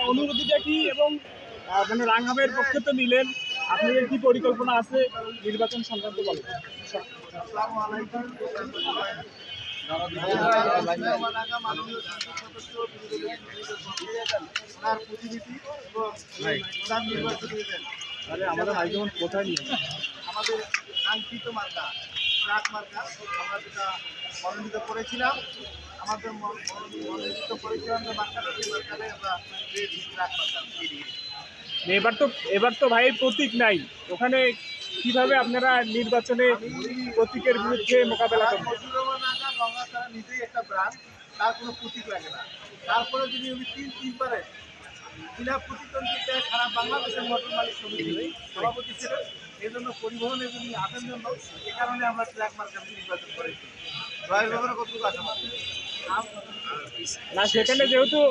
অনুভূতিটা কি এবং মানে রাঙ্গামের পক্ষে তো নিলেন, আপনাদের কি পরিকল্পনা আছে নির্বাচন সংক্রান্ত বলেন? আসসালামু আলাইকুম। মাননীয় সংসদ সদস্য ওনার প্রতিনিধি এবং প্রধান নির্বাচনী কোথায় নিয়ে আমাদের কাঙ্ক্ষিত মার্কা ট্রাক মার্কা আমরা যেটা মনোনীত করেছিলাম, আমাদের মনোনীত করেছিলাম যে মার্কাটা, সেই মার্কাতে আমরা ট্রাক মার্কা এবার তো ভাই প্রতীক নাই ওখানে, কিভাবে আপনারা নির্বাচনে প্রতীকের বিরুদ্ধে মোকাবেলা করবেন? গঙ্গা তারা নিজেই একটা ব্রান্ড, তার কোনো প্রতীক লাগে না। তারপরে যদি উনি তিনবারে বিনা প্রতিদ্বন্দ্বিতায় সারা বাংলাদেশের মোটর মালিক সমিতির সভাপতি ছিলেন। এই জন্য পরিবহনে যিনি আসেন জন্য এ কারণে আমরা ট্রাক মার্কা নির্বাচন করেছি। রয়েল ব্যাপারে কতটুকু আসা না, সেখানে যেহেতু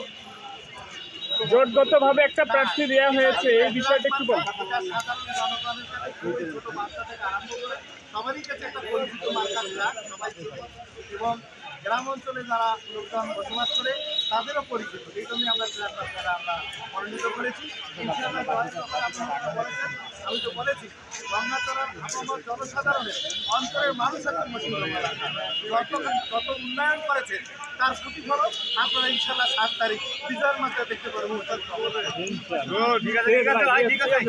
জোটগতভাবে একটা প্রার্থী দেওয়া হয়েছে, এই বিষয়টা একটু বলুন। সাধারণ জনগণের কাছে ছোট বাচ্চা থেকে আরম্ভ করে সবারই কাছে একটা পরিচিত মার্কা ট্রাক, সবাই এবং গ্রাম অঞ্চলে যারা লোকজন বসবাস করে তাদেরও পরিচিত। এই জন্যই আমরা ট্রাক মার্কাটা আমরা মনোনীত করেছি। ইনশাআল্লাহ বলেছেন, আমি তো বলেছি গঙ্গাচড়ার আপামর জনসাধারণের অঞ্চলের মানুষ একটা যত উন্নয়ন করেছে তার প্রতিফলন আপনারা ইনশাআল্লাহ 7 তারিখ বিজয়ের মাত্রা দেখতে পারবেন। ঠিক আছে।